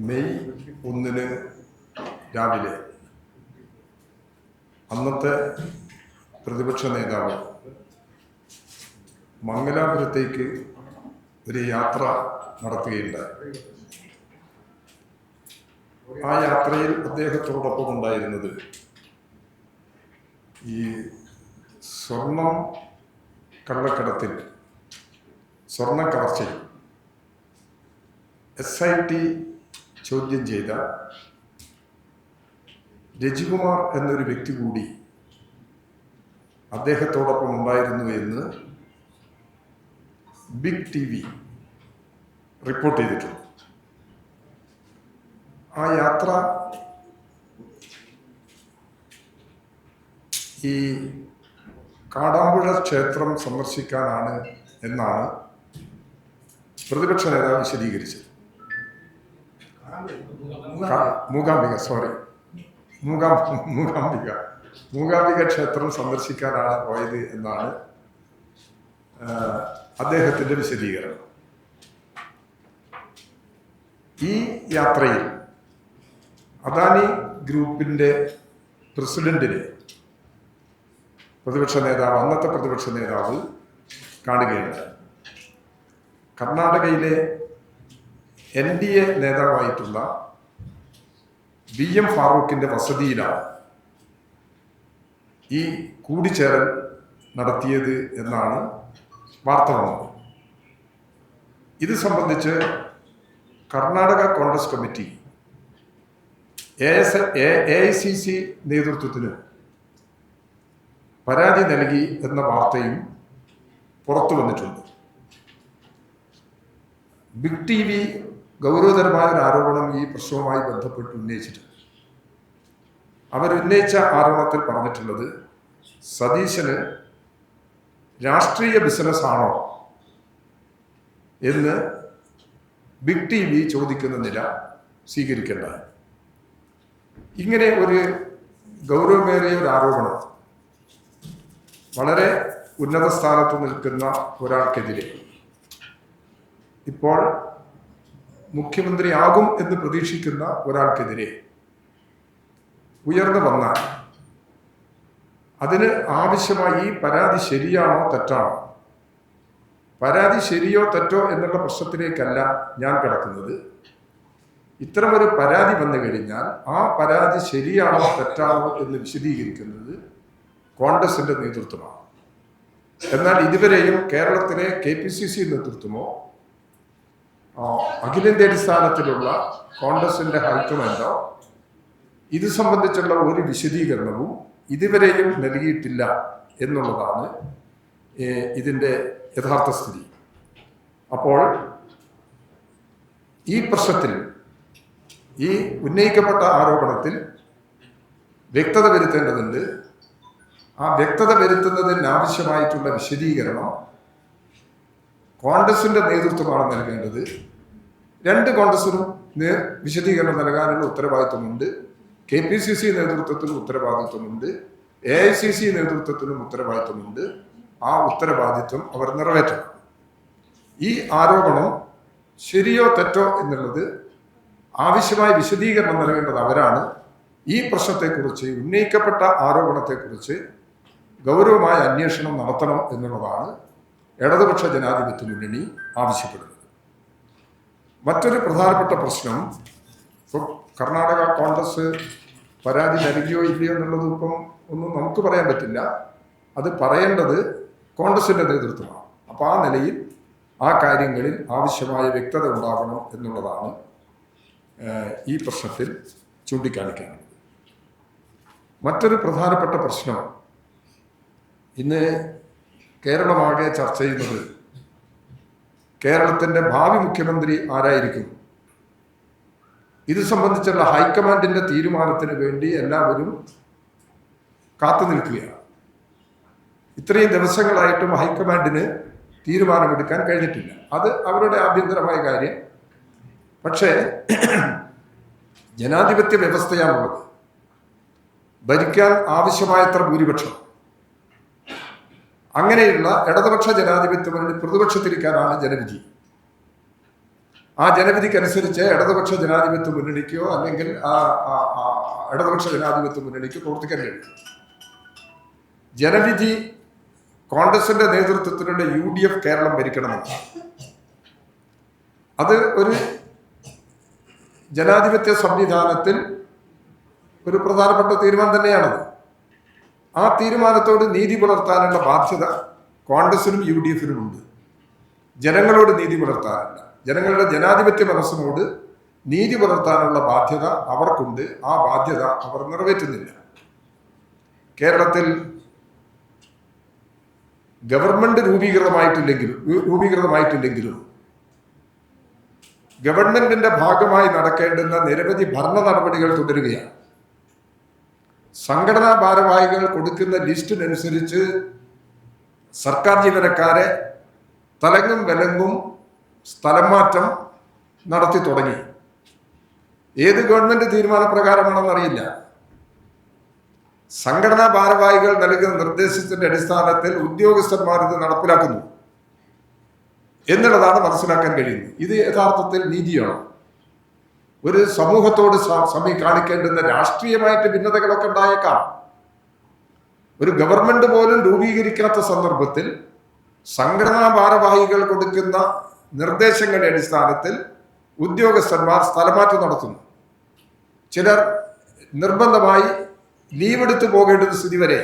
May 1 രാവിലെ അന്നത്തെ പ്രതിപക്ഷ നേതാവ് മംഗലാപുരത്തേക്ക് ഒരു യാത്ര നടത്തുകയുണ്ടായി. ആ യാത്രയിൽ അദ്ദേഹത്തോടൊപ്പം ഉണ്ടായിരുന്നത് ഈ സ്വർണം കള്ളക്കടത്തിൽ സ്വർണ്ണക്കവർച്ചയിൽ SIT ചോദ്യം ചെയ്ത രജികുമാർ എന്നൊരു വ്യക്തി കൂടി അദ്ദേഹത്തോടൊപ്പം ഉണ്ടായിരുന്നു എന്ന് ബിഗ് TV റിപ്പോർട്ട് ചെയ്തിട്ടുണ്ട്. ആ യാത്ര ഈ കാടാമ്പുഴ ക്ഷേത്രം സന്ദർശിക്കാനാണ് എന്നാണ് പ്രതിപക്ഷ നേതാവ് വിശദീകരിച്ചത്. മൂകാംബിക ക്ഷേത്രം സന്ദർശിക്കാനാണ് പോയത് എന്നാണ് അദ്ദേഹത്തിന്റെ വിശദീകരണം. ഈ യാത്രയിൽ അദാനി ഗ്രൂപ്പിന്റെ പ്രസിഡന്റിനെ അന്നത്തെ പ്രതിപക്ഷ നേതാവ് കാണുകയുണ്ടായി. കർണാടകയിലെ NDA നേതാവായിട്ടുള്ള VM ഫാറൂഖിന്റെ വസതിയിലാണ് ഈ കൂടിച്ചേരൽ നടത്തിയത് എന്നാണ് വാർത്ത വന്നത്. ഇത് സംബന്ധിച്ച് കർണാടക കോൺഗ്രസ് കമ്മിറ്റി AICC നേതൃത്വത്തിന് പരാതി നൽകി എന്ന വാർത്തയും പുറത്തു വന്നിട്ടുണ്ട്. ബിഗ് TV ഗൗരവതരമായ ഒരു ആരോപണം ഈ പ്രശ്നവുമായി ബന്ധപ്പെട്ട് ഉന്നയിച്ചിട്ടുണ്ട്. അവരുന്നയിച്ച ആരോപണത്തിൽ പറഞ്ഞിട്ടുള്ളത് സതീശന് രാഷ്ട്രീയ ബിസിനസ് ആണോ എന്ന് ബിഗ് TV ചോദിക്കുന്ന നില സ്വീകരിക്കേണ്ട. ഇങ്ങനെ ഒരു ഗൗരവമേറിയ ഒരു ആരോപണം വളരെ ഉന്നത സ്ഥാനത്ത് നിൽക്കുന്ന ഒരാൾക്കെതിരെ ഇപ്പോൾ മുഖ്യമന്ത്രിയാകും എന്ന് പ്രതീക്ഷിക്കുന്ന ഒരാൾക്കെതിരെ ഉയർന്നു വന്നാൽ അതിന് ആവശ്യമായി ഈ പരാതി ശരിയാണോ തെറ്റാണോ, പരാതി ശരിയോ തെറ്റോ എന്നുള്ള പ്രശ്നത്തിലേക്കല്ല ഞാൻ കിടക്കുന്നത്. ഇത്തരമൊരു പരാതി വന്നു കഴിഞ്ഞാൽ ആ പരാതി ശരിയാണോ തെറ്റാണോ എന്ന് വിശദീകരിക്കുന്നത് കോൺഗ്രസിന്റെ നേതൃത്വമാണ്. എന്നാൽ ഇതുവരെയും കേരളത്തിലെ KPCC നേതൃത്വമോ അഖിലേന്ത്യാടിസ്ഥാനത്തിലുള്ള കോൺഗ്രസിന്റെ ഹൈക്കമാൻഡോ ഇത് സംബന്ധിച്ചുള്ള ഒരു വിശദീകരണവും ഇതുവരെയും നൽകിയിട്ടില്ല എന്നുള്ളതാണ് ഇതിൻ്റെ യഥാർത്ഥ സ്ഥിതി. അപ്പോൾ ഈ പ്രശ്നത്തിൽ, ഈ ഉന്നയിക്കപ്പെട്ട ആരോപണത്തിൽ വ്യക്തത വരുത്തേണ്ടതുണ്ട്. ആ വ്യക്തത വരുത്തുന്നതിന് ആവശ്യമായിട്ടുള്ള വിശദീകരണം കോൺഗ്രസിന്റെ നേതൃത്വമാണ് നൽകേണ്ടത്. രണ്ട് കോൺഗ്രസിനും വിശദീകരണം നൽകാനുള്ള ഉത്തരവാദിത്വമുണ്ട്. KPCC നേതൃത്വത്തിനും ഉത്തരവാദിത്വമുണ്ട്. AICC നേതൃത്വത്തിനും ഉത്തരവാദിത്വമുണ്ട്. ആ ഉത്തരവാദിത്വം അവർ നിറവേറ്റണം. ഈ ആരോപണം ശരിയോ തെറ്റോ എന്നുള്ളത് ആവശ്യമായ വിശദീകരണം നൽകേണ്ടത് അവരാണ്. ഈ പ്രശ്നത്തെക്കുറിച്ച്, ഉന്നയിക്കപ്പെട്ട ആരോപണത്തെക്കുറിച്ച് ഗൗരവമായ അന്വേഷണം നടത്തണം എന്നുള്ളതാണ് ഇടതുപക്ഷ ജനാധിപത്യ മുന്നണി ആവശ്യപ്പെടുന്നത്. മറ്റൊരു പ്രധാനപ്പെട്ട പ്രശ്നം, ഇപ്പോൾ കർണാടക കോൺഗ്രസ് പരാതി നൽകിയോ ഇല്ലയോ എന്നുള്ളത് ഇപ്പം ഒന്നും നമുക്ക് പറയാൻ പറ്റില്ല. അത് പറയേണ്ടത് കോൺഗ്രസിന്റെ നേതൃത്വമാണ്. അപ്പോൾ ആ നിലയിൽ ആ കാര്യങ്ങളിൽ ആവശ്യമായ വ്യക്തത ഉണ്ടാകണം എന്നുള്ളതാണ് ഈ പ്രശ്നത്തിൽ ചൂണ്ടിക്കാണിക്കാനുള്ളത്. മറ്റൊരു പ്രധാനപ്പെട്ട പ്രശ്നം ഇന്ന് കേരളമാകെ ചർച്ച ചെയ്യുന്നത് കേരളത്തിൻ്റെ ഭാവി മുഖ്യമന്ത്രി ആരായിരിക്കും. ഇത് സംബന്ധിച്ചുള്ള ഹൈക്കമാൻഡിന്റെ തീരുമാനത്തിന് വേണ്ടി എല്ലാവരും കാത്തു നിൽക്കുകയാണ്. ഇത്രയും ദിവസങ്ങളായിട്ടും ഹൈക്കമാൻഡിന് തീരുമാനമെടുക്കാൻ കഴിഞ്ഞിട്ടില്ല. അത് അവരുടെ ആഭ്യന്തരമായ കാര്യം. പക്ഷേ ജനാധിപത്യ വ്യവസ്ഥയാണുള്ളത്. ഭരിക്കാൻ ആവശ്യമായത്ര ഭൂരിപക്ഷം. അങ്ങനെയുള്ള ഇടതുപക്ഷ ജനാധിപത്യം പ്രതിപക്ഷത്തിരിക്കാനാണ് ജനവിധി. ആ ജനവിധിക്കനുസരിച്ച് ഇടതുപക്ഷ ജനാധിപത്യ മുന്നണിക്കോ അല്ലെങ്കിൽ ഇടതുപക്ഷ ജനാധിപത്യ മുന്നണിക്കോ പ്രവർത്തിക്കാൻ കഴിയും. ജനവിധി കോൺഗ്രസിന്റെ നേതൃത്വത്തിലുള്ള UDF കേരളം ഭരിക്കണമെന്ന്, അത് ഒരു ജനാധിപത്യ സംവിധാനത്തിൽ ഒരു പ്രധാനപ്പെട്ട തീരുമാനം തന്നെയാണത്. ആ തീരുമാനത്തോട് നീതി പുലർത്താനുള്ള ബാധ്യത കോൺഗ്രസിനും UDFനും ഉണ്ട്. ജനങ്ങളോട് നീതി പുലർത്താനല്ല, ജനങ്ങളുടെ ജനാധിപത്യ മനസ്സിനോട് നീതി പുലർത്താനുള്ള ബാധ്യത അവർക്കുണ്ട്. ആ ബാധ്യത അവർ നിറവേറ്റുന്നില്ല. കേരളത്തിൽ ഗവൺമെന്റ് രൂപീകൃതമായിട്ടില്ലെങ്കിലും ഗവൺമെന്റിന്റെ ഭാഗമായി നടക്കേണ്ടുന്ന നിരവധി ഭരണ നടപടികൾ തുടരുകയാണ്. സംഘടനാ ഭാരവാഹികൾ കൊടുക്കുന്ന ലിസ്റ്റിനനുസരിച്ച് സർക്കാർ ജീവനക്കാരെ തലങ്ങും വിലങ്ങും സ്ഥലം മാറ്റം നടത്തി തുടങ്ങി. ഏത് ഗവൺമെന്റ് തീരുമാനപ്രകാരമാണെന്നറിയില്ല. സംഘടനാ ഭാരവാഹികൾ നൽകുന്ന നിർദ്ദേശത്തിന്റെ അടിസ്ഥാനത്തിൽ ഉദ്യോഗസ്ഥന്മാർ ഇത് നടപ്പിലാക്കുന്നു എന്നുള്ളതാണ് മനസ്സിലാക്കാൻ കഴിയുന്നത്. ഇത് യഥാർത്ഥത്തിൽ നീതിയാണ്. ഒരു സമൂഹത്തോട് കാണിക്കേണ്ടുന്ന രാഷ്ട്രീയമായിട്ട് ഭിന്നതകളൊക്കെ ഉണ്ടായേക്കാം. ഒരു ഗവൺമെന്റ് പോലും രൂപീകരിക്കാത്ത സന്ദർഭത്തിൽ സംഘടനാ ഭാരവാഹികൾ കൊടുക്കുന്ന നിർദ്ദേശങ്ങളുടെ അടിസ്ഥാനത്തിൽ ഉദ്യോഗസ്ഥന്മാർ സ്ഥലമാറ്റം നടത്തുന്നു. ചിലർ നിർബന്ധമായി ലീവ് എടുത്തു പോകേണ്ടുന്ന സ്ഥിതി വരെ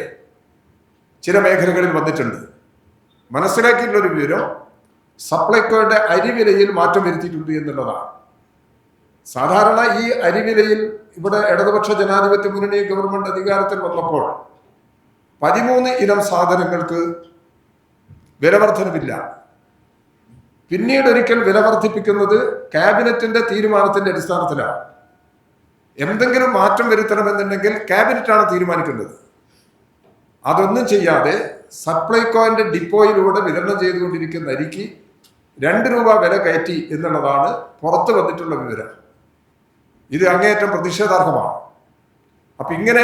ചില മേഖലകളിൽ വന്നിട്ടുണ്ട്. മനസ്സിലാക്കിയിട്ടുള്ളൊരു വിവരം സപ്ലൈകോയുടെ അരിവിലയിൽ മാറ്റം വരുത്തിയിട്ടുണ്ട് എന്നുള്ളതാണ്. സാധാരണ ഈ അരിവിലയിൽ ഇവിടെ ഇടതുപക്ഷ ജനാധിപത്യ മുന്നണി ഗവൺമെന്റ് അധികാരത്തിൽ വന്നപ്പോൾ 13 ഇനം സാധനങ്ങൾക്ക് വിലവർദ്ധനവില്ല. പിന്നീട് ഒരിക്കൽ വില വർദ്ധിപ്പിക്കുന്നത് ക്യാബിനറ്റിന്റെ തീരുമാനത്തിന്റെ അടിസ്ഥാനത്തിലാണ്. എന്തെങ്കിലും മാറ്റം വരുത്തണമെന്നുണ്ടെങ്കിൽ ക്യാബിനറ്റാണ് തീരുമാനിക്കേണ്ടത്. അതൊന്നും ചെയ്യാതെ സപ്ലൈകോന്റെ ഡിപ്പോയിലൂടെ വിതരണം ചെയ്തുകൊണ്ടിരിക്കുന്ന അരിക്ക് 2 രൂപ വില കയറ്റി എന്നുള്ളതാണ് പുറത്തു വന്നിട്ടുള്ള വിവരം. ഇത് അങ്ങേയറ്റം പ്രതിഷേധാർഹമാണ്. അപ്പൊ ഇങ്ങനെ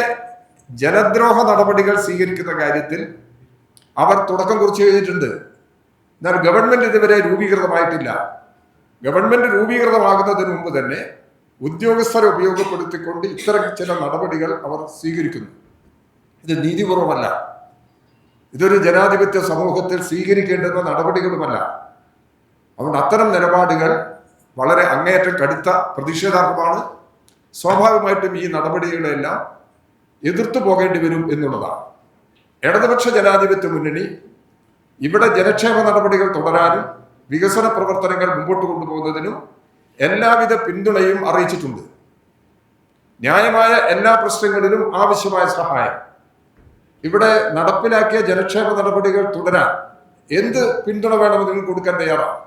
ജനദ്രോഹ നടപടികൾ സ്വീകരിക്കുന്ന കാര്യത്തിൽ അവർ തുടക്കം കുറിച്ച് കഴിഞ്ഞിട്ടുണ്ട്. എന്നാൽ ഗവൺമെന്റ് ഇതുവരെ രൂപീകൃതമായിട്ടില്ല. ഗവൺമെന്റ് രൂപീകൃതമാകുന്നതിന് മുമ്പ് തന്നെ ഉദ്യോഗസ്ഥരെ ഉപയോഗപ്പെടുത്തിക്കൊണ്ട് ഇത്തരം ചില നടപടികൾ അവർ സ്വീകരിക്കുന്നു. ഇത് നീതിപൂർവമല്ല. ഇതൊരു ജനാധിപത്യ സമൂഹത്തിൽ സ്വീകരിക്കേണ്ടുന്ന നടപടികളുമല്ല. അതുകൊണ്ട് അത്തരം നിലപാടുകൾ വളരെ അങ്ങേയറ്റം കടുത്ത പ്രതിഷേധാർഹമാണ്. സ്വാഭാവികമായിട്ടും ഈ നടപടികളെല്ലാം എതിർത്തു പോകേണ്ടി വരും എന്നുള്ളതാണ്. ഇടതുപക്ഷ ജനാധിപത്യ മുന്നണി ഇവിടെ ജനക്ഷേമ നടപടികൾ തുടരാനും വികസന പ്രവർത്തനങ്ങൾ മുമ്പോട്ട് കൊണ്ടുപോകുന്നതിനും എല്ലാവിധ പിന്തുണയും അറിയിച്ചിട്ടുണ്ട്. ന്യായമായ എല്ലാ പ്രശ്നങ്ങളിലും ആവശ്യമായ സഹായം, ഇവിടെ നടപ്പിലാക്കിയ ജനക്ഷേമ നടപടികൾ തുടരാൻ എന്ത് പിന്തുണ വേണമെങ്കിലും കൊടുക്കാൻ തയ്യാറാണ്.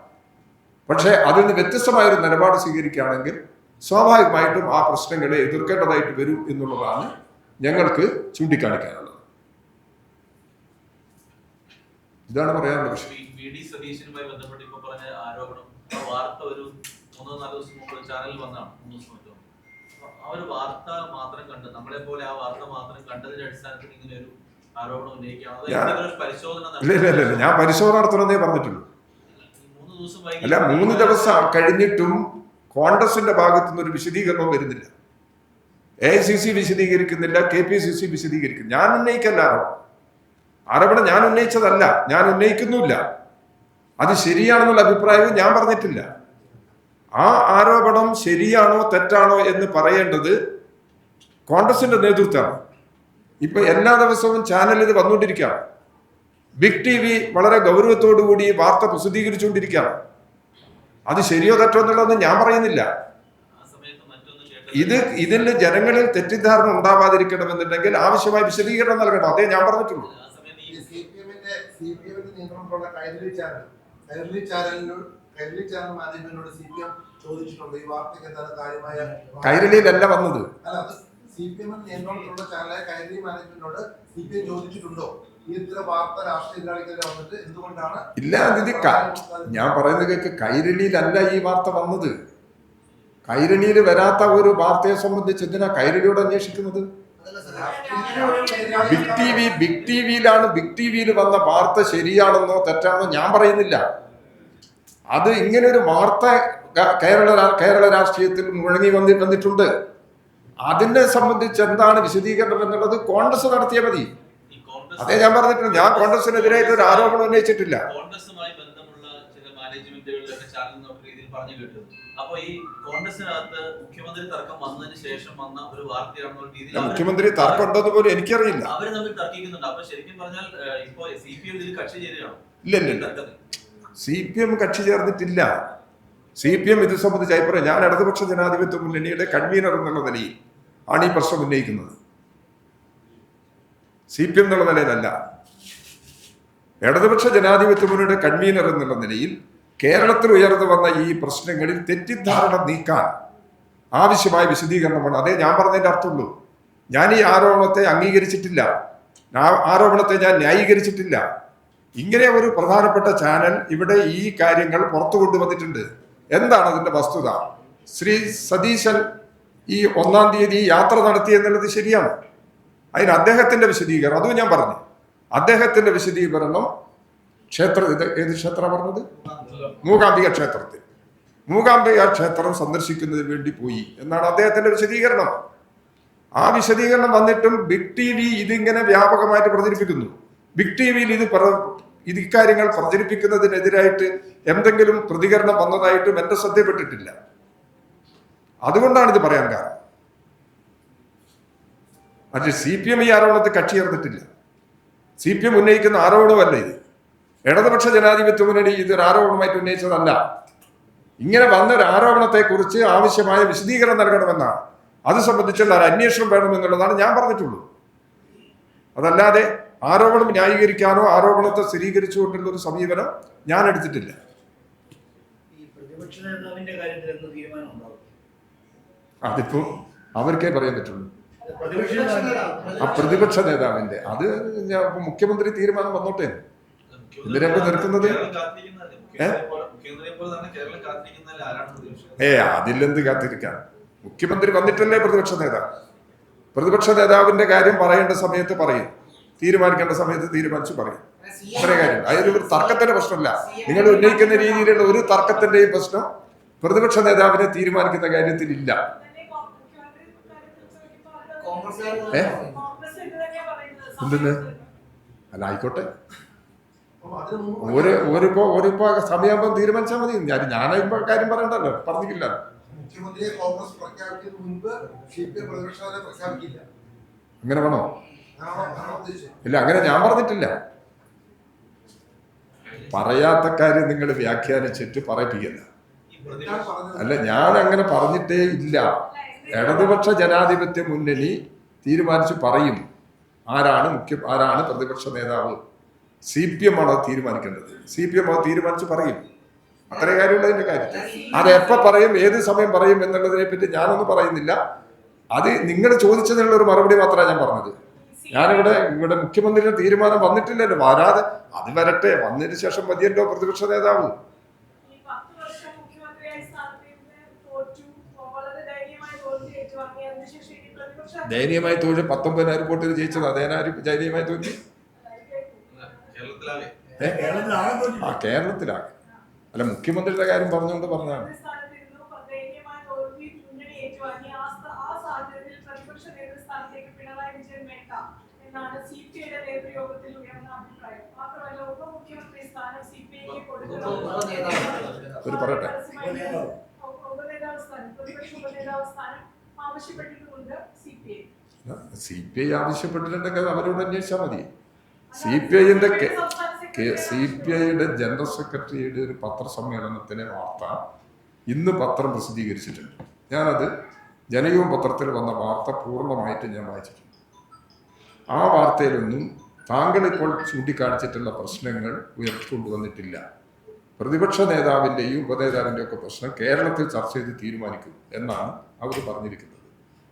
പക്ഷേ അതിൽ നിന്ന് വ്യത്യസ്തമായൊരു നിലപാട് സ്വീകരിക്കുകയാണെങ്കിൽ സ്വാഭാവികമായിട്ടും ആ പ്രശ്നങ്ങളെ എതിർക്കേണ്ടതായിട്ട് വരും എന്നുള്ളതാണ് ഞങ്ങൾക്ക് ചൂണ്ടിക്കാണിക്കാനുള്ളത്. ഇതാണ് പറയാനുള്ള വിഷയം. VD സതീശനുമായി ബന്ധപ്പെട്ട് ഇപ്പൊ പറഞ്ഞ ആരോപണം, വാർത്ത ഒരു 3-4 ദിവസം മുമ്പ് ചാനലിൽ വന്നാണ്. 3 ദിവസം മുമ്പ് ആ ഒരു വാർത്ത മാത്രം കണ്ട്, നമ്മളെ പോലെ ആ വാർത്ത മാത്രം കണ്ടതിന്റെ അടിസ്ഥാനത്തിൽ ഇങ്ങനെ ഒരു ആരോപണം ഉന്നയിക്കുകയാണ്. പരിശോധന ഞാൻ പരിശോധന നടത്തണമെന്നേ പറഞ്ഞിട്ടുള്ളൂ. അല്ല, 3 ദിവസം കഴിഞ്ഞിട്ടും കോൺഗ്രസിന്റെ ഭാഗത്തുനിന്ന് ഒരു വിശദീകരണവും വരുന്നില്ല. AICC വിശദീകരിക്കുന്നില്ല, KPCC വിശദീകരിക്കുന്നു. ഞാൻ ഉന്നയിക്കല്ല ആരോപണം, ഞാൻ ഉന്നയിച്ചതല്ല, ഞാൻ ഉന്നയിക്കുന്നുമില്ല. അത് ശരിയാണെന്നുള്ള അഭിപ്രായവും ഞാൻ പറഞ്ഞിട്ടില്ല. ആ ആരോപണം ശരിയാണോ തെറ്റാണോ എന്ന് പറയേണ്ടത് കോൺഗ്രസിന്റെ നേതൃത്വമാണ്. ഇപ്പൊ എല്ലാ ദിവസവും ചാനലിൽ ഇത് വന്നുകൊണ്ടിരിക്കുകയാണ്. ബിഗ് TV വളരെ ഗൗരവത്തോടു കൂടി വാർത്ത പ്രസിദ്ധീകരിച്ചുകൊണ്ടിരിക്കുകയാണ്. അത് ശരിയോ തെറ്റോ എന്നുള്ളതൊന്നും ഞാൻ പറയുന്നില്ല. ഇതിൽ ജനങ്ങളിൽ തെറ്റിദ്ധാരണ ഉണ്ടാവാതിരിക്കണമെന്നുണ്ടെങ്കിൽ ആവശ്യമായ വിശദീകരണം നൽകണം. അതേ ഞാൻ പറഞ്ഞിട്ടുള്ളൂ. കൈരളിയിലല്ല വന്നത്. ഇല്ല, ഞാൻ പറയുന്നത് കേൾക്ക്. കൈരളിയിലല്ല ഈ വാർത്ത വന്നത്. കൈരളിയിൽ വരാത്ത ഒരു വാർത്തയെ സംബന്ധിച്ച് എന്തിനാ കൈരളിയോട് അന്വേഷിക്കുന്നത്? ബിഗ് ടിവിയിലാണ്. ബിഗ് ടിവിയിൽ വന്ന വാർത്ത ശരിയാണെന്നോ തെറ്റാണെന്നോ ഞാൻ പറയുന്നില്ല. അത് ഇങ്ങനെ ഒരു വാർത്ത കേരള രാഷ്ട്രീയത്തിൽ മുഴങ്ങി വന്നിട്ടുണ്ട്. അതിനെ സംബന്ധിച്ച് എന്താണ് വിശദീകരണം എന്നുള്ളത് കോൺഗ്രസ് നടത്തിയ മതി. അതേ ഞാൻ പറഞ്ഞിട്ടുണ്ട്. ഞാൻ കോൺഗ്രസിനെതിരായിട്ട് ഒരു ആരോപണം ഉന്നയിച്ചിട്ടില്ല. കോൺഗ്രസുമായി ബന്ധമുള്ള ചില മാനേജ്മെന്റുകളിലൊക്കെ ചാനൽ രീതിയിൽ പറഞ്ഞു കേട്ടത്. അപ്പൊ ഈ കോൺഗ്രസിനകത്ത് മുഖ്യമന്ത്രി തർക്കം വന്നതിന് ശേഷം വന്ന ഒരു വാർത്തയാണെന്നുള്ള രീതിയിൽ മുഖ്യമന്ത്രി തർക്കം ഉണ്ടെന്ന് പോലും എനിക്കറിയില്ല. അവര് തമ്മിൽ തർക്കിക്കുന്നുണ്ട്. അപ്പൊ ശരിക്കും പറഞ്ഞാൽ ഇപ്പൊ CPM ഇതിൽ കക്ഷി ചേരുകയാണ്. ഇല്ല, CPM കക്ഷി ചേർന്നിട്ടില്ല. CPM ഇത് സംബന്ധിച്ച് അഭിപ്രായം, ഞാൻ ഇടതുപക്ഷ ജനാധിപത്യ മുന്നണിയുടെ കൺവീനർ എന്നുള്ള നിലയിൽ ആണ് ഈ പ്രശ്നം ഉന്നയിക്കുന്നത്. CPM എന്നുള്ള നിലയിലല്ല. ഇടതുപക്ഷ ജനാധിപത്യ മുന്നണിയുടെ കൺവീനർ എന്നുള്ള നിലയിൽ കേരളത്തിൽ ഉയർന്നു വന്ന ഈ പ്രശ്നങ്ങളിൽ തെറ്റിദ്ധാരണ നീക്കാൻ ആവശ്യമായ വിശദീകരണമാണ്. അതേ ഞാൻ പറഞ്ഞതിന്റെ അർത്ഥമുള്ളൂ. ഞാൻ ഈ ആരോപണത്തെ അംഗീകരിച്ചിട്ടില്ല, ആരോപണത്തെ ഞാൻ ന്യായീകരിച്ചിട്ടില്ല. ഇങ്ങനെ ഒരു പ്രധാനപ്പെട്ട ചാനൽ ഇവിടെ ഈ കാര്യങ്ങൾ പുറത്തു കൊണ്ടുവന്നിട്ടുണ്ട്. എന്താണ് അതിന്റെ വസ്തുത? ശ്രീ സതീശൻ ഈ 1-ാം തീയതി യാത്ര നടത്തി എന്നുള്ളത് ശരിയാണ്. അതിന് അദ്ദേഹത്തിന്റെ വിശദീകരണം, അതും ഞാൻ പറഞ്ഞു. അദ്ദേഹത്തിന്റെ വിശദീകരണം ഏത് ക്ഷേത്രം പറഞ്ഞത്? മൂകാംബിക ക്ഷേത്രത്തിൽ. മൂകാംബിക ക്ഷേത്രം സന്ദർശിക്കുന്നതിന് വേണ്ടി പോയി എന്നാണ് അദ്ദേഹത്തിന്റെ വിശദീകരണം. ആ വിശദീകരണം വന്നിട്ടും ബിഗ് TV ഇതിങ്ങനെ വ്യാപകമായിട്ട് പ്രചരിപ്പിക്കുന്നു. ബിഗ് TVയിൽ ഇക്കാര്യങ്ങൾ പ്രചരിപ്പിക്കുന്നതിനെതിരായിട്ട് എന്തെങ്കിലും പ്രതികരണം വന്നതായിട്ടും എന്റെ ശ്രദ്ധയിൽപ്പെട്ടിട്ടില്ല. അതുകൊണ്ടാണ് ഇത് പറയാൻ കാരണം. പക്ഷേ CPM ഈ ആരോപണത്തിൽ കക്ഷി ചേർന്നിട്ടില്ല. CPM ഉന്നയിക്കുന്ന ആരോപണമല്ല ഇത്. ഇടതുപക്ഷ ജനാധിപത്യ മുന്നണി ഇതൊരു ആരോപണമായിട്ട് ഉന്നയിച്ചതല്ല. ഇങ്ങനെ വന്നൊരു ആരോപണത്തെക്കുറിച്ച് ആവശ്യമായ വിശദീകരണം നൽകണമെന്നാണ്, അത് സംബന്ധിച്ചുള്ള ഒരു അന്വേഷണം വേണമെന്നുള്ളതാണ് ഞാൻ പറഞ്ഞിട്ടുള്ളൂ. അതല്ലാതെ ആരോപണം ന്യായീകരിക്കാനോ ആരോപണത്തെ സ്ഥിരീകരിച്ചുകൊണ്ടുള്ള ഒരു സമീപനം ഞാൻ എടുത്തിട്ടില്ല. അതിപ്പോ അവർക്കേ പറയാൻ പറ്റുള്ളൂ. ആ പ്രതിപക്ഷ നേതാവിന്റെ അത് മുഖ്യമന്ത്രി തീരുമാനം വന്നോട്ടെ. എന്തിനാ നിൽക്കുന്നത്? അതിലെന്ത് കാത്തിരിക്കാൻ? മുഖ്യമന്ത്രി വന്നിട്ടല്ലേ പ്രതിപക്ഷ നേതാവ്. പ്രതിപക്ഷ നേതാവിന്റെ കാര്യം പറയേണ്ട സമയത്ത് പറയും, തീരുമാനിക്കേണ്ട സമയത്ത് തീരുമാനിച്ചു പറയും. അത്രേ കാര്യം. അതിലൊരു തർക്കത്തിന്റെ പ്രശ്നമില്ല. നിങ്ങൾ ഉന്നയിക്കുന്ന രീതിയിലുള്ള ഒരു തർക്കത്തിന്റെയും പ്രശ്നം പ്രതിപക്ഷ നേതാവിനെ തീരുമാനിക്കുന്ന കാര്യത്തിൽ ഇല്ല. എന്തെന്ന്? അല്ല, ആയിക്കോട്ടെ. ഓരിപ്പോ സമയമാകുമ്പോൾ തീരുമാനിച്ചാൽ മതി. ഞാനിപ്പോ കാര്യം പറയണ്ടല്ലോ, പറഞ്ഞില്ല. അങ്ങനെ വേണോ? ഇല്ല, അങ്ങനെ ഞാൻ പറഞ്ഞിട്ടില്ല. പറയാത്ത കാര്യം നിങ്ങൾ വ്യാഖ്യാനിച്ചിട്ട് പറയിപ്പിക്കല്ല. അല്ല, ഞാൻ അങ്ങനെ പറഞ്ഞിട്ടേ ഇല്ല. ഇടതുപക്ഷ ജനാധിപത്യ മുന്നണി തീരുമാനിച്ച് പറയും ആരാണ് പ്രതിപക്ഷ നേതാവ്. CPM ആണ് അത് തീരുമാനിക്കേണ്ടത്. CPM അത് തീരുമാനിച്ച് പറയും. അത്രേ കാര്യമുള്ളതിന്റെ കാര്യം. അത് എപ്പോ പറയും, ഏത് സമയം പറയും എന്നുള്ളതിനെ പറ്റി ഞാനൊന്നും പറയുന്നില്ല. അത് നിങ്ങൾ ചോദിച്ചതിനുള്ള ഒരു മറുപടി മാത്രമാണ് ഞാൻ പറഞ്ഞത്. ഇവിടെ മുഖ്യമന്ത്രിയുടെ തീരുമാനം വന്നിട്ടില്ലല്ലോ. വരാതെ അത് വരട്ടെ, വന്നതിന് ശേഷം മതിയല്ലോ പ്രതിപക്ഷ നേതാവ്. ദയനീയമായി തോൽവി 19,000 വോട്ടിൽ ജയിച്ചത്. അതേനാരും ദയനീയമായി തോൽവി കേരളത്തിലാകെ. അല്ല, മുഖ്യമന്ത്രിയുടെ കാര്യം പറഞ്ഞുകൊണ്ട് പറഞ്ഞതാണ്. ഒരു പറയട്ടെ, CPI ആവശ്യപ്പെട്ടിട്ടുണ്ടെങ്കിൽ അവരോട് അന്വേഷിച്ചാൽ മതി. CPIയുടെ ജനറൽ സെക്രട്ടറിയുടെ ഒരു പത്രസമ്മേളനത്തിലെ വാർത്ത ഇന്ന് പത്രം പ്രസിദ്ധീകരിച്ചിട്ടുണ്ട്. ഞാനത് ജനയുഗം പത്രത്തിൽ വന്ന വാർത്ത പൂർണ്ണമായിട്ട് ഞാൻ വായിച്ചിട്ടുണ്ട്. ആ വാർത്തയിലൊന്നും താങ്കൾ ഇപ്പോൾ ചൂണ്ടിക്കാണിച്ചിട്ടുള്ള പ്രശ്നങ്ങൾ ഉയർത്തിക്കൊണ്ടുവന്നിട്ടില്ല. പ്രതിപക്ഷ നേതാവിൻ്റെയും ഉപനേതാവിൻ്റെയും ഒക്കെ പ്രശ്നം കേരളത്തിൽ ചർച്ച ചെയ്ത് തീരുമാനിക്കും എന്നാണ് അവർ പറഞ്ഞിരിക്കുന്നത്.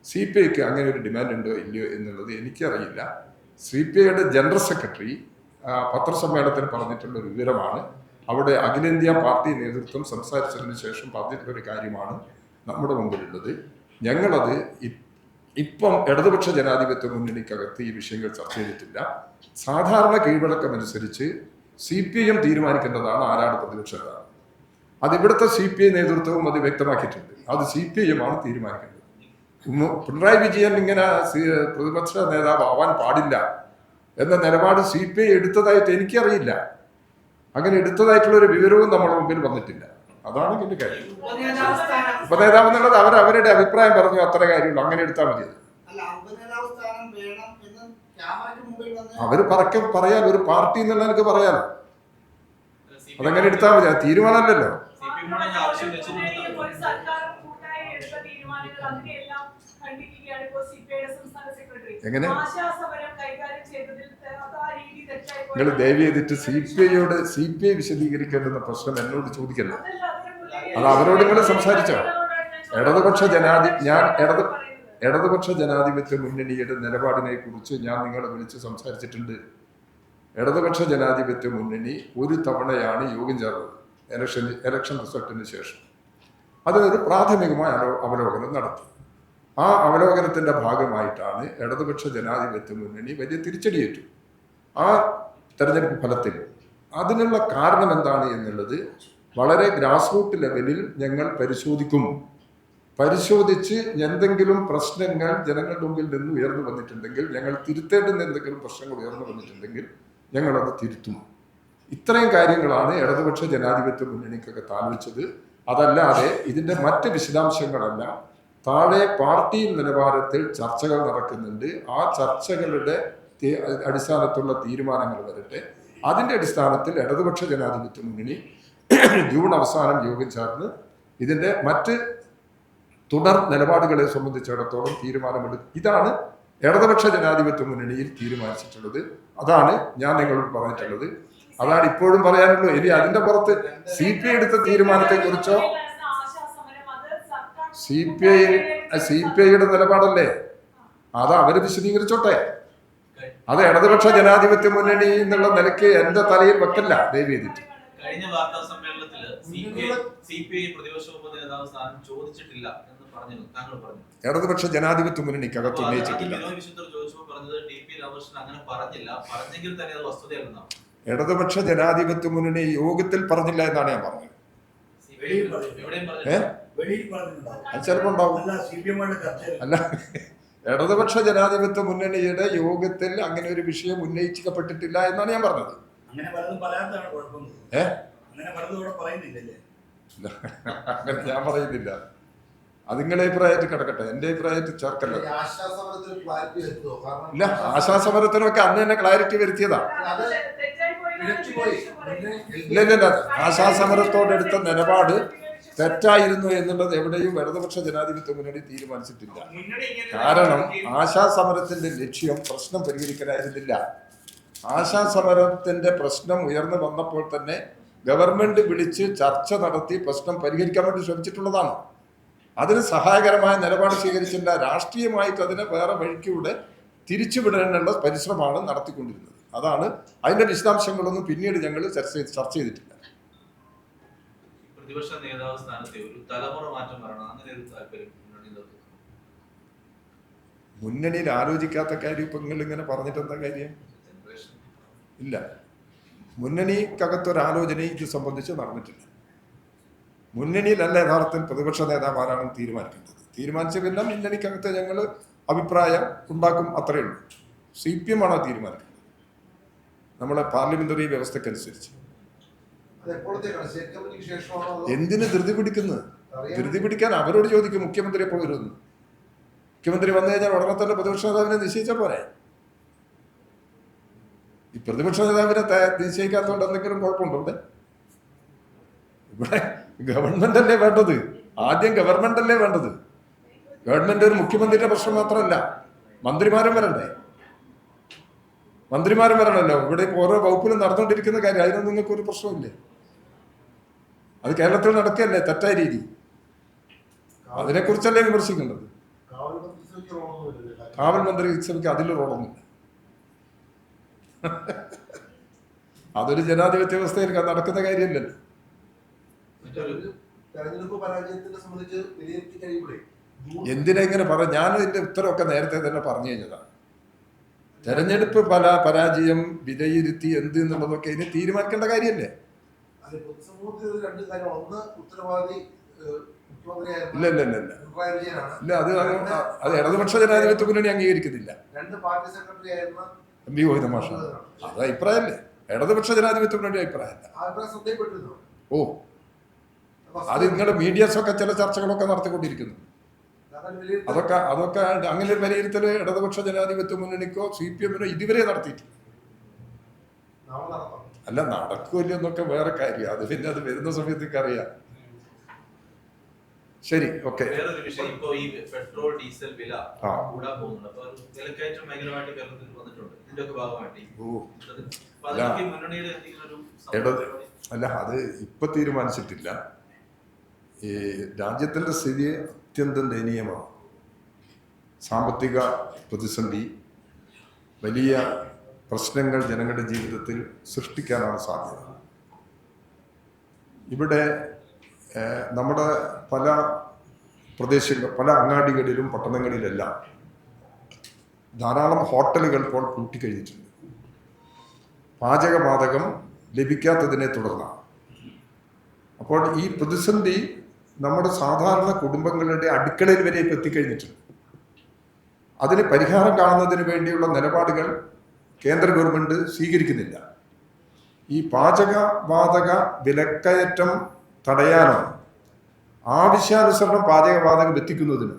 CPIക്ക് അങ്ങനെ ഒരു ഡിമാൻഡ് ഉണ്ടോ ഇല്ലയോ എന്നുള്ളത് എനിക്കറിയില്ല. CPIയുടെ ജനറൽ സെക്രട്ടറി പത്രസമ്മേളനത്തിൽ പറഞ്ഞിട്ടുള്ള ഒരു വിവരമാണ്. അവിടെ അഖിലേന്ത്യാ പാർട്ടി നേതൃത്വം സംസാരിച്ചതിന് ശേഷം പറഞ്ഞിട്ടുള്ളൊരു കാര്യമാണ് നമ്മുടെ മുമ്പിലുള്ളത്. ഞങ്ങളത് ഇപ്പം ഇടതുപക്ഷ ജനാധിപത്യ മുന്നണിക്കകത്ത് ഈ വിഷയങ്ങൾ ചർച്ച ചെയ്തിട്ടില്ല. സാധാരണ കീഴ്വഴക്കമനുസരിച്ച് CPM തീരുമാനിക്കേണ്ടതാണ് ആരാണ് പ്രതിപക്ഷ നേതാവ്. അത് ഇവിടുത്തെ CPI നേതൃത്വവും അത് വ്യക്തമാക്കിയിട്ടുണ്ട്. അത് CPIM ആണ് തീരുമാനിക്കേണ്ടത്. പിണറായി വിജയൻ ഇങ്ങനെ പ്രതിപക്ഷ നേതാവ് ആവാൻ പാടില്ല എന്ന നിലപാട് CPI എടുത്തതായിട്ട് എനിക്കറിയില്ല. അങ്ങനെ എടുത്തതായിട്ടുള്ള ഒരു വിവരവും നമ്മുടെ മുമ്പിൽ വന്നിട്ടില്ല. അതാണ് ഇതിന്റെ കാര്യം. ഉപനേതാവ് എന്നുള്ളത് അവരുടെ അഭിപ്രായം പറഞ്ഞു, അത്ര കാര്യമുള്ളൂ. അങ്ങനെ എടുത്താൽ മതി. അവര് പറയാൻ ഒരു പാർട്ടി എന്നുള്ള എനിക്ക് പറയാലോ, അതങ്ങനെ എടുത്താൽ മതി. അത് തീരുമാനമല്ലല്ലോ. എങ്ങനെ നിങ്ങൾ ദയവ് ചെയ്തിട്ട് CPI വിശദീകരിക്കേണ്ടുന്ന പ്രശ്നം എന്നോട് ചോദിക്കല്ല. അത് അവരോട് നിങ്ങൾ സംസാരിച്ചോ? ഇടതുപക്ഷ ജനാധിപത്യ മുന്നണിയുടെ നിലപാടിനെ കുറിച്ച് ഞാൻ നിങ്ങളെ വിളിച്ച് സംസാരിച്ചിട്ടുണ്ട്. ഇടതുപക്ഷ ജനാധിപത്യ മുന്നണി ഒരു തവണയാണ് യോഗം ചേർന്നത് ഇലക്ഷൻ റിസൾട്ടിന് ശേഷം. അതിനൊരു പ്രാഥമികമായ അവലോകനം നടത്തി. ആ അവലോകനത്തിന്റെ ഭാഗമായിട്ടാണ് ഇടതുപക്ഷ ജനാധിപത്യ മുന്നണി വലിയ തിരിച്ചടിയേറ്റു ആ തെരഞ്ഞെടുപ്പ് ഫലത്തിൽ. അതിനുള്ള കാരണം എന്താണ് എന്നുള്ളത് വളരെ ഗ്രാസ് റൂട്ട് ലെവലിൽ ഞങ്ങൾ പരിശോധിച്ച് എന്തെങ്കിലും പ്രശ്നങ്ങൾ ജനങ്ങളുടെ മുമ്പിൽ നിന്ന് ഉയർന്നു വന്നിട്ടുണ്ടെങ്കിൽ, ഞങ്ങൾ തിരുത്തേണ്ടുന്ന എന്തെങ്കിലും പ്രശ്നങ്ങൾ ഉയർന്നു വന്നിട്ടുണ്ടെങ്കിൽ ഞങ്ങളത് തിരുത്തും. ഇത്രയും കാര്യങ്ങളാണ് ഇടതുപക്ഷ ജനാധിപത്യ മുന്നണിക്കൊക്കെ താൽപ്പിച്ചത്. അതല്ലാതെ ഇതിന്റെ മറ്റ് വിശദാംശങ്ങളല്ല. താഴെ പാർട്ടി നിലവാരത്തിൽ ചർച്ചകൾ നടക്കുന്നുണ്ട്. ആ ചർച്ചകളുടെ അടിസ്ഥാനത്തിലുള്ള തീരുമാനങ്ങൾ വരട്ടെ. അതിന്റെ അടിസ്ഥാനത്തിൽ ഇടതുപക്ഷ ജനാധിപത്യ മുന്നണി ജൂൺ അവസാനം യോഗം ചേർന്ന് ഇതിന്റെ മറ്റ് തുടർ നിലപാടുകളെ സംബന്ധിച്ചിടത്തോളം തീരുമാനമെടുക്കും. ഇതാണ് ഇടതുപക്ഷ ജനാധിപത്യ മുന്നണിയിൽ തീരുമാനിച്ചിട്ടുള്ളത്. അതാണ് ഞാൻ നിങ്ങളോട് പറഞ്ഞിട്ടുള്ളത്. അതാണ് ഇപ്പോഴും പറയാനുള്ളൂ. ഇനി അതിന്റെ പുറത്ത് CPI എടുത്ത തീരുമാനത്തെ കുറിച്ചോ CPIയുടെ നിലപാടല്ലേ, അത് അവര് വിശദീകരിച്ചോട്ടെ. അത് ഇടതുപക്ഷ ജനാധിപത്യ മുന്നണി എന്നുള്ള നിലയ്ക്ക് എന്റെ തലയിൽ വെക്കല്ല ദയവ് ചെയ്തിട്ട്. കഴിഞ്ഞ വാർത്താ സമ്മേളനത്തില് CPI പ്രതിപക്ഷ ഉപനേതാവ് സ്ഥാനം ചോദിച്ചിട്ടില്ല എന്ന് താങ്കൾ പറഞ്ഞു. ഇടതുപക്ഷ ജനാധിപത്യ മുന്നണിക്കകത്ത് ഉന്നയിച്ചിട്ടില്ല. ഇടതുപക്ഷ ജനാധിപത്യ മുന്നണി യോഗത്തിൽ പറഞ്ഞില്ല എന്നാണ് ഞാൻ പറഞ്ഞത്. ചിലപ്പോ ഉണ്ടാവും. അല്ല, ഇടതുപക്ഷ ജനാധിപത്യ മുന്നണിയുടെ യോഗത്തിൽ അങ്ങനെ ഒരു വിഷയം ഉന്നയിക്കപ്പെട്ടിട്ടില്ല എന്നാണ് ഞാൻ പറഞ്ഞത്. അങ്ങനെ ഞാൻ പറയുന്നില്ല. അത് നിങ്ങളുടെ അഭിപ്രായത്തിൽ കിടക്കട്ടെ, എന്റെ അഭിപ്രായത്തിൽ ചേർക്കല്ല. ഇല്ല, ആശാസമരത്തിനൊക്കെ അന്ന് തന്നെ ക്ലാരിറ്റി വരുത്തിയതാ. ഇല്ല, ആശാസമരത്തോടെടുത്ത നിലപാട് തെറ്റായിരുന്നു എന്നുള്ളത് എവിടെയും ഇടതുപക്ഷ ജനാധിപത്യ മുന്നണി തീരുമാനിച്ചിട്ടില്ല. കാരണം ആശാസമരത്തിന്റെ ലക്ഷ്യം പ്രശ്നം പരിഹരിക്കാനായിരുന്നില്ല. ആശാസമരത്തിന്റെ പ്രശ്നം ഉയർന്നു വന്നപ്പോൾ തന്നെ ഗവൺമെന്റ് വിളിച്ച് ചർച്ച നടത്തി പ്രശ്നം പരിഹരിക്കാൻ വേണ്ടി ശ്രമിച്ചിട്ടുള്ളതാണ്. അതിന് സഹായകരമായ നിലപാട് സ്വീകരിച്ചില്ല. രാഷ്ട്രീയമായിട്ട് അതിനെ വേറെ വഴിക്കൂടെ തിരിച്ചുവിടാനുള്ള പരിശ്രമമാണ് നടത്തിക്കൊണ്ടിരുന്നത്. അതാണ് അതിന്റെ വിശദാംശങ്ങളൊന്നും പിന്നീട് ഞങ്ങൾ ചർച്ച ചെയ്തിട്ടില്ല. പ്രതിപക്ഷ നേതാവ് സ്ഥാനത്തെ ഒരു തലമുറ മാറ്റം വരണം, അങ്ങനെ ഒരു താല്പര്യം മുന്നണിയിൽ ആലോചിക്കാത്ത കാര്യം ഇപ്പൊ നിങ്ങൾ ഇങ്ങനെ പറഞ്ഞിട്ട് എന്താ കാര്യം? ഇല്ല, മുന്നണിക്കകത്തൊരാലോചന ഇത് സംബന്ധിച്ച് നടന്നിട്ടില്ല. മുന്നണിയിലല്ല യഥാർത്ഥത്തിൽ പ്രതിപക്ഷ നേതാവ് ആരാണെന്ന് തീരുമാനിക്കേണ്ടത്. തീരുമാനിച്ചതെല്ലാം മുന്നണിക്കകത്ത് ഞങ്ങൾ അഭിപ്രായം ഉണ്ടാക്കും, അത്രയേ ഉള്ളൂ. CPM ആണ് തീരുമാനിക്കുന്നത് നമ്മളെ പാർലമെന്ററി വ്യവസ്ഥക്കനുസരിച്ച്. എന്തിന് ധൃതി പിടിക്കുന്നത്? ധൃതി പിടിക്കാൻ അവരോട് ചോദിക്കും. മുഖ്യമന്ത്രി എപ്പോൾ വരുമെന്ന്. മുഖ്യമന്ത്രി വന്നു കഴിഞ്ഞാൽ ഉടനെ തന്നെ പ്രതിപക്ഷ നേതാവിനെ നിശ്ചയിച്ചാൽ പോരെ. ഈ പ്രതിപക്ഷ നേതാവിനെ നിശ്ചയിക്കാത്തതുകൊണ്ട് എന്തെങ്കിലും കുഴപ്പമുണ്ടോ? ഇവിടെ ഗവൺമെന്റ് അല്ലേ വേണ്ടത്. ആദ്യം ഗവൺമെന്റ് അല്ലേ വേണ്ടത്. ഗവൺമെന്റ് ഒരു മുഖ്യമന്ത്രിയുടെ പ്രശ്നം മാത്രമല്ല, മന്ത്രിമാരും വരണ്ടേ. മന്ത്രിമാരും വരണമല്ലോ. ഇവിടെ ഓരോ വകുപ്പിലും നടന്നുകൊണ്ടിരിക്കുന്ന കാര്യം, അതിനൊന്നും നിങ്ങൾക്ക് ഒരു പ്രശ്നമില്ലേ. അത് കേരളത്തിൽ നടക്കുകയല്ലേ തെറ്റായ രീതി. അതിനെക്കുറിച്ചല്ലേ വിമർശിക്കേണ്ടത്. കാവൽ മന്ത്രി ശ്രമിക്കുക, അതിൽ റോളൊന്നുമില്ല. അതൊരു ജനാധിപത്യ വ്യവസ്ഥയിൽ നടക്കുന്ന കാര്യമല്ലല്ലോ. എന്തിനാ ഇങ്ങനെ പറയാം? ഞാൻ ഇതിന്റെ ഉത്തരവൊക്കെ നേരത്തെ തന്നെ പറഞ്ഞു കഴിഞ്ഞതാണ്. തെരഞ്ഞെടുപ്പ് പരാജയം വിലയിരുത്തി എന്ത് എന്നുള്ളതൊക്കെ ഇനി തീരുമാനിക്കേണ്ട കാര്യമല്ലേ. പൊതുസമൂഹത്തിൽ രണ്ട് കാര്യം, ഒന്ന് ഉത്തരവാദി ഇല്ല ഇല്ല ഇല്ല ഇല്ല ഇല്ല അത് ഇടതുപക്ഷ ജനാധിപത്യ മുന്നണി അംഗീകരിക്കുന്നില്ല. രണ്ട് പാർട്ടി സെക്രട്ടറി ആയിരുന്ന MP ഗോവിന്ദ മാഷ് അത് അഭിപ്രായമല്ലേ, ഇടതുപക്ഷ ജനാധിപത്യ മുന്നണി അഭിപ്രായമല്ല. ഓ അത് നിങ്ങളുടെ മീഡിയസൊക്കെ ചില ചർച്ചകളൊക്കെ നടത്തിക്കൊണ്ടിരിക്കുന്നു. അതൊക്കെ അങ്ങനെ ഒരു വിലയിരുത്തൽ ഇടതുപക്ഷ ജനാധിപത്യ മുന്നണിക്കോ CPM-നോ ഇതുവരെ നടത്തിയിട്ടില്ല. അല്ല നടക്കുമല്ലോ എന്നൊക്കെ വേറെ കാര്യം, അത് പിന്നെ അത് വരുന്ന സമയത്തേക്ക് അറിയാം. ശരി, ഓക്കെ. വേറൊരു വിഷയം, ഇപ്പോ ഈ പെട്രോൾ ഡീസൽ വില കൂടാൻ പോകുന്നുണ്ട്. അപ്പൊ വിലക്കയറ്റം ഭയങ്കരമായിട്ട് കേരളത്തിൽ വന്നിട്ടുണ്ട്. ഇതിന്റെ ഒക്കെ ഭാഗമായിട്ട് അല്ല അത് ഇപ്പൊ തീരുമാനിച്ചിട്ടില്ല. ഈ രാജ്യത്തിന്റെ സ്ഥിതി അത്യന്തം ദയനീയമാണ്. സാമ്പത്തിക പ്രതിസന്ധി വലിയ പ്രശ്നങ്ങൾ ജനങ്ങളുടെ ജീവിതത്തിൽ സൃഷ്ടിക്കാനാണ് സാധ്യത. ഇവിടെ നമ്മുടെ പല പ്രദേശങ്ങൾ, പല അങ്ങാടികളിലും പട്ടണങ്ങളിലെല്ലാം ധാരാളം ഹോട്ടലുകൾ ഇപ്പോൾ പൂട്ടിക്കഴിഞ്ഞിട്ടുണ്ട്. പാചകവാതകം ലഭിക്കാത്തതിനെ തുടർന്നാണ്. അപ്പോൾ ഈ പ്രതിസന്ധി നമ്മുടെ സാധാരണ കുടുംബങ്ങളുടെ അടുക്കളയിൽ വരെ എത്തിക്കഴിഞ്ഞിട്ടുണ്ട്. അതിന് പരിഹാരം കാണുന്നതിന് വേണ്ടിയുള്ള നിലപാടുകൾ കേന്ദ്ര ഗവൺമെന്റ് സ്വീകരിക്കുന്നില്ല. ഈ പാചകവാതക വിലക്കയറ്റം തടയാനോ ആവശ്യാനുസരണം പാചകവാതകം എത്തിക്കുന്നതിന്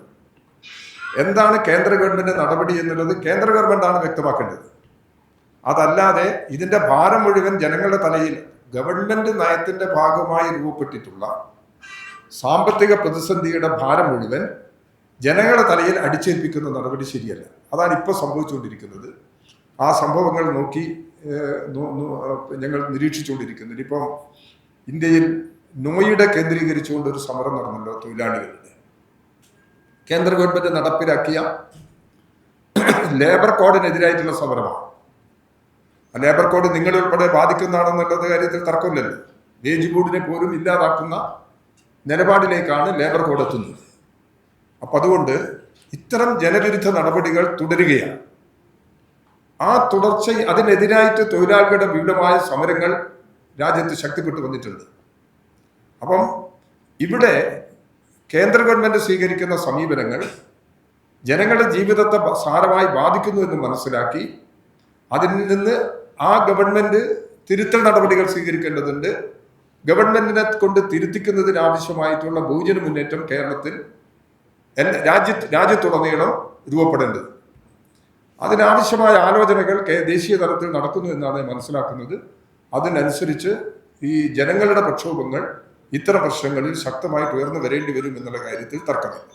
എന്താണ് കേന്ദ്ര ഗവൺമെന്റ് നടപടി എന്നുള്ളത് കേന്ദ്ര ഗവൺമെന്റാണ് വ്യക്തമാക്കേണ്ടത്. അതല്ലാതെ ഇതിന്റെ ഭാരം മുഴുവൻ ജനങ്ങളുടെ തലയിൽ, ഗവൺമെന്റ് നയത്തിന്റെ ഭാഗമായി രൂപപ്പെട്ടിട്ടുള്ള സാമ്പത്തിക പ്രതിസന്ധിയുടെ ഭാരം മുഴുവൻ ജനങ്ങളുടെ തലയിൽ അടിച്ചേൽപ്പിക്കുന്ന നടപടി ശരിയല്ല. അതാണ് ഇപ്പോൾ സംഭവിച്ചുകൊണ്ടിരിക്കുന്നത്. ആ സംഭവങ്ങൾ നോക്കി ഞങ്ങൾ നിരീക്ഷിച്ചുകൊണ്ടിരിക്കുന്നത്. ഇപ്പം ഇന്ത്യയിൽ നോയിഡ കേന്ദ്രീകരിച്ചുകൊണ്ട് ഒരു സമരം നടന്നല്ലോ തൊഴിലാളികളുടെ. കേന്ദ്ര ഗവൺമെന്റ് നടപ്പിലാക്കിയ ലേബർ കോഡിനെതിരായിട്ടുള്ള സമരമാണ്. ആ ലേബർ കോഡ് നിങ്ങളുൾപ്പെടെ ബാധിക്കുന്നതാണെന്നുള്ളത് കാര്യത്തിൽ തർക്കമില്ലല്ലോ. വേജ് ബോർഡിനെ പോലും ഇല്ലാതാക്കുന്ന നിലപാടിലേക്കാണ് ലേബർ കോഡ് എത്തുന്നത്. അപ്പം അതുകൊണ്ട് ഇത്തരം ജനവിരുദ്ധ നടപടികൾ തുടരുകയാണ്. ആ തുടർച്ച, അതിനെതിരായിട്ട് തൊഴിലാളികളുടെ വിപുലമായ സമരങ്ങൾ രാജ്യത്ത് ശക്തിപ്പെട്ടു വന്നിട്ടുണ്ട്. അപ്പം ഇവിടെ കേന്ദ്ര ഗവൺമെന്റ് സ്വീകരിക്കുന്ന സമീപനങ്ങൾ ജനങ്ങളുടെ ജീവിതത്തെ സാരമായി ബാധിക്കുന്നു എന്ന് മനസ്സിലാക്കി അതിൽ നിന്ന് ആ ഗവൺമെന്റ് തിരുത്തൽ നടപടികൾ സ്വീകരിക്കേണ്ടതുണ്ട്. ഗവൺമെന്റിനെ കൊണ്ട് തിരുത്തിക്കുന്നതിന് ആവശ്യമായിട്ടുള്ള ബഹുജന മുന്നേറ്റം കേരളത്തിൽ രാജ്യത്തുടനീളം രൂപപ്പെടേണ്ടത്. അതിനാവശ്യമായ ആലോചനകൾ ദേശീയ തലത്തിൽ നടക്കുന്നു എന്നാണ് മനസ്സിലാക്കുന്നത്. അതിനനുസരിച്ച് ഈ ജനങ്ങളുടെ പ്രക്ഷോഭങ്ങൾ ഇത്തരം പ്രശ്നങ്ങളിൽ ശക്തമായിട്ട് ഉയർന്നു വരേണ്ടി വരും എന്നുള്ള കാര്യത്തിൽ തർക്കമില്ല.